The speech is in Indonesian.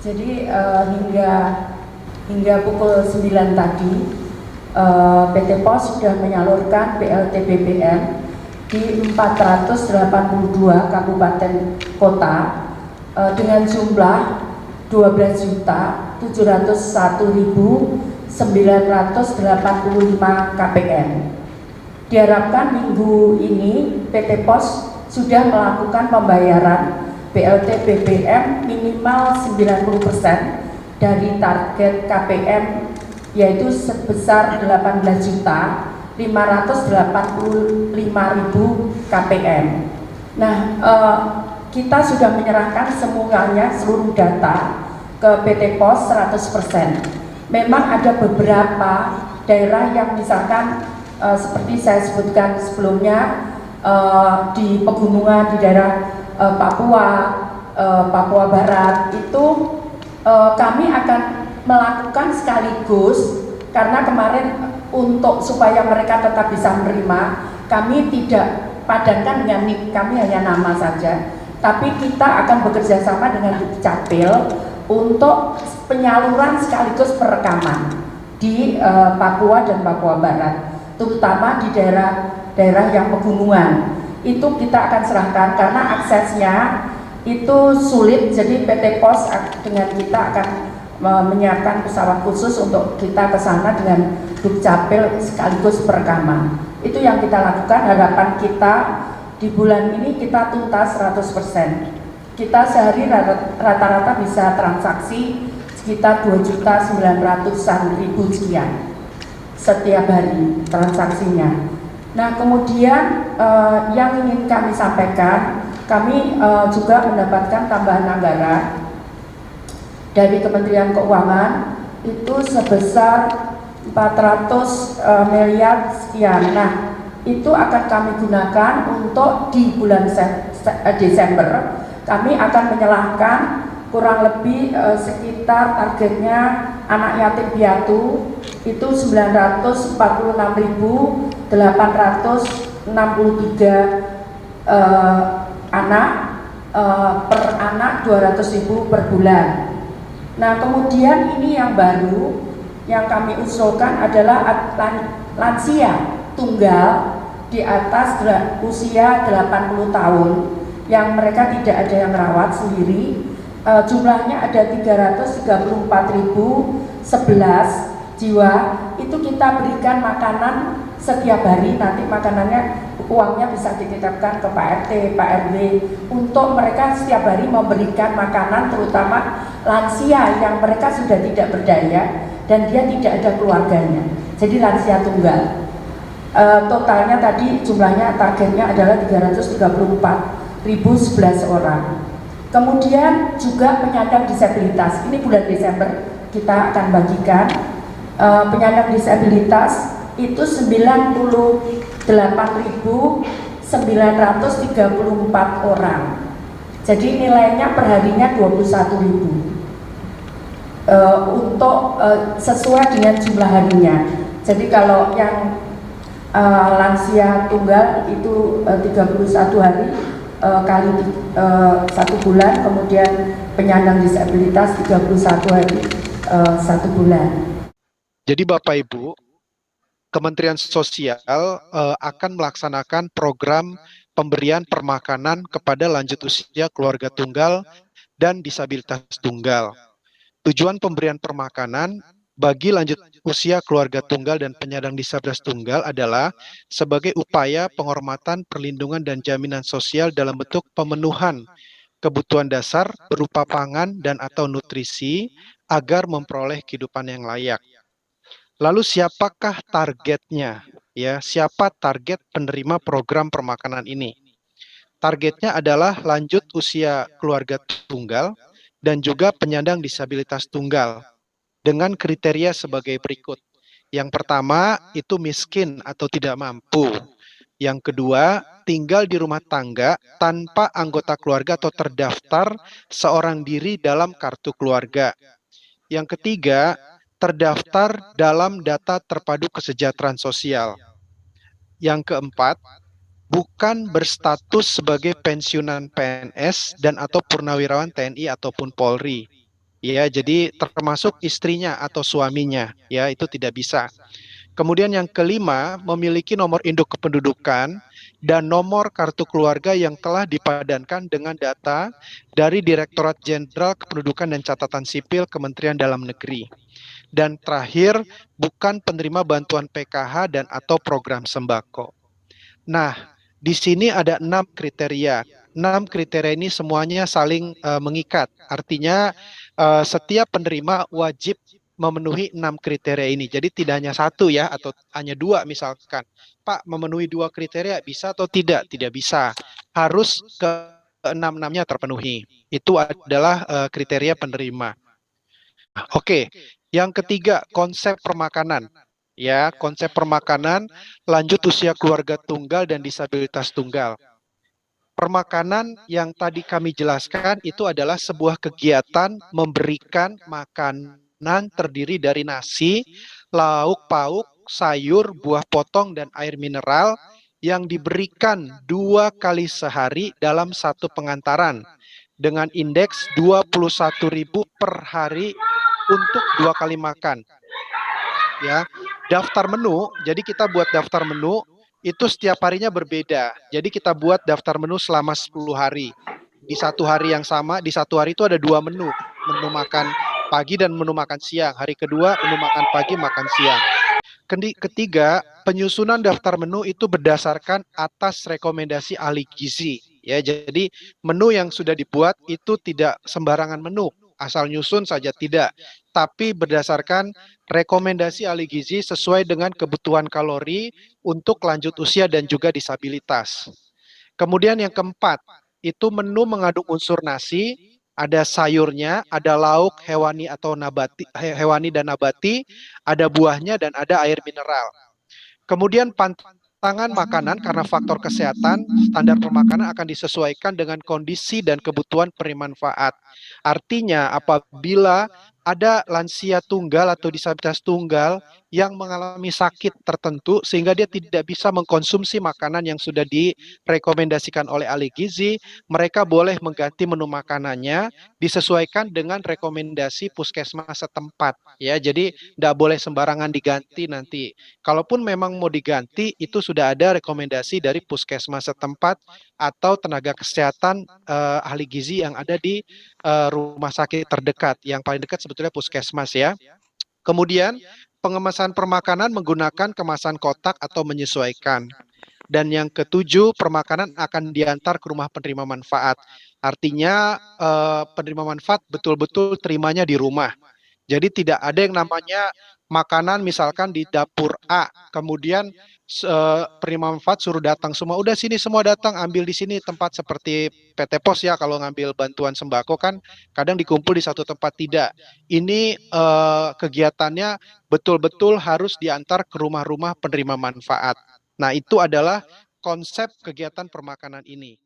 Jadi hingga pukul 9 tadi PT Pos sudah menyalurkan BLT BBM di 482 kabupaten kota dengan jumlah 12.701.985 KPM. Diharapkan minggu ini PT Pos sudah melakukan pembayaran BLT BBM minimal 90% dari target KPM, yaitu sebesar 18.585.000 KPM. Nah, kita sudah menyerahkan semuanya seluruh data ke PT Pos 100%. Memang ada beberapa daerah yang misalkan seperti saya sebutkan sebelumnya, di pegunungan di daerah Papua Barat itu kami akan melakukan sekaligus, karena kemarin untuk supaya mereka tetap bisa menerima, kami tidak padankan dengan NIK, kami hanya nama saja, tapi kita akan bekerja sama dengan Dukcapil untuk penyaluran sekaligus perekaman di Papua dan Papua Barat, terutama di daerah yang pegunungan. Itu kita akan serahkan karena aksesnya itu sulit, jadi PT Pos dengan kita akan menyiapkan pesawat khusus untuk kita ke sana dengan Dukcapil sekaligus perekaman. Itu yang kita lakukan. Harapan kita di bulan ini kita tuntas 100%. Kita sehari rata-rata bisa transaksi sekitar 2.900.000 sekian setiap hari transaksinya. Nah, kemudian yang ingin kami sampaikan, kami juga mendapatkan tambahan anggaran dari Kementerian Keuangan itu sebesar 400 miliar sekian. Nah, itu akan kami gunakan untuk di bulan Desember kami akan menyalurkan kurang lebih sekitar targetnya anak yatim piatu itu 946.863 anak, per anak 200.000 per bulan. Nah, kemudian ini yang baru yang kami usulkan adalah lansia tunggal di atas usia 80 tahun yang mereka tidak ada yang rawat sendiri. Jumlahnya ada 334.011 jiwa. Itu kita berikan makanan setiap hari. Nanti makanannya, uangnya bisa dititipkan ke Pak RT, Pak RW untuk mereka setiap hari memberikan makanan, terutama lansia yang mereka sudah tidak berdaya dan dia tidak ada keluarganya. Jadi lansia tunggal. Totalnya tadi jumlahnya targetnya adalah 334.011 orang. Kemudian juga penyandang disabilitas. Ini bulan Desember kita akan bagikan penyandang disabilitas itu 98.934 orang. Jadi nilainya perharinya 21.000 untuk sesuai dengan jumlah harinya. Jadi kalau yang lansia tunggal itu 31 hari kali 1 bulan, kemudian penyandang disabilitas 31 hari 1 bulan. Jadi Bapak Ibu, Kementerian Sosial akan melaksanakan program pemberian permakanan kepada lanjut usia keluarga tunggal dan disabilitas tunggal. Tujuan pemberian permakanan bagi lanjut usia keluarga tunggal dan penyandang disabilitas tunggal adalah sebagai upaya penghormatan, perlindungan, dan jaminan sosial dalam bentuk pemenuhan kebutuhan dasar berupa pangan dan atau nutrisi agar memperoleh kehidupan yang layak. Lalu siapakah targetnya? Ya, siapa target penerima program permakanan ini? Targetnya adalah lanjut usia keluarga tunggal dan juga penyandang disabilitas tunggal dengan kriteria sebagai berikut. Yang pertama itu miskin atau tidak mampu. Yang kedua, tinggal di rumah tangga tanpa anggota keluarga atau terdaftar seorang diri dalam kartu keluarga. Yang ketiga, terdaftar dalam data terpadu kesejahteraan sosial. Yang keempat, bukan berstatus sebagai pensiunan PNS dan atau purnawirawan TNI ataupun Polri. Ya, jadi termasuk istrinya atau suaminya, ya itu tidak bisa. Kemudian yang kelima, memiliki nomor induk kependudukan dan nomor kartu keluarga yang telah dipadankan dengan data dari Direktorat Jenderal Kependudukan dan Catatan Sipil Kementerian Dalam Negeri. Dan terakhir, bukan penerima bantuan PKH dan atau program sembako. Nah, di sini ada 6 kriteria. 6 kriteria ini semuanya saling mengikat. Artinya setiap penerima wajib memenuhi 6 kriteria ini. Jadi tidak hanya satu ya, atau hanya dua misalkan. Pak, memenuhi 2 kriteria bisa atau tidak? Tidak bisa. Harus ke enam-enamnya terpenuhi. Itu adalah kriteria penerima. Oke, yang ketiga, konsep permakanan. Ya, konsep permakanan, lanjut usia keluarga tunggal dan disabilitas tunggal. Permakanan yang tadi kami jelaskan itu adalah sebuah kegiatan memberikan makanan terdiri dari nasi, lauk pauk, sayur, buah potong, dan air mineral yang diberikan 2 kali sehari dalam satu pengantaran dengan indeks 21.000 per hari untuk 2 kali makan. Ya, daftar menu, jadi kita buat daftar menu itu setiap harinya berbeda. Jadi kita buat daftar menu selama 10 hari. Di satu hari yang sama, di satu hari itu ada 2 menu. Menu makan pagi dan menu makan siang. Hari kedua menu makan pagi, makan siang. Ketiga, penyusunan daftar menu itu berdasarkan atas rekomendasi ahli gizi. Ya, jadi menu yang sudah dibuat itu tidak sembarangan menu, asal nyusun saja tidak, tapi berdasarkan rekomendasi ahli gizi sesuai dengan kebutuhan kalori untuk lanjut usia dan juga disabilitas. Kemudian yang keempat, itu menu mengandung unsur nasi, ada sayurnya, ada lauk hewani atau nabati, hewani dan nabati, ada buahnya dan ada air mineral. Kemudian pantangan makanan karena faktor kesehatan, standar pemakanan akan disesuaikan dengan kondisi dan kebutuhan penerima manfaat. Artinya apabila ada lansia tunggal atau disabilitas tunggal yang mengalami sakit tertentu sehingga dia tidak bisa mengkonsumsi makanan yang sudah direkomendasikan oleh ahli gizi, mereka boleh mengganti menu makanannya disesuaikan dengan rekomendasi puskesmas setempat. Ya, jadi tidak boleh sembarangan diganti nanti. Kalaupun memang mau diganti, itu sudah ada rekomendasi dari puskesmas setempat atau tenaga kesehatan ahli gizi yang ada di rumah sakit terdekat. Yang paling dekat sebetulnya puskesmas ya. Kemudian pengemasan permakanan menggunakan kemasan kotak atau menyesuaikan. Dan yang ketujuh, permakanan akan diantar ke rumah penerima manfaat. Artinya penerima manfaat betul-betul terimanya di rumah. Jadi tidak ada yang namanya makanan misalkan di dapur A, kemudian penerima manfaat suruh datang semua, udah sini semua datang, ambil di sini tempat seperti PT Pos ya, kalau ngambil bantuan sembako kan kadang dikumpul di satu tempat, tidak. Ini kegiatannya betul-betul harus diantar ke rumah-rumah penerima manfaat. Nah, itu adalah konsep kegiatan permakanan ini.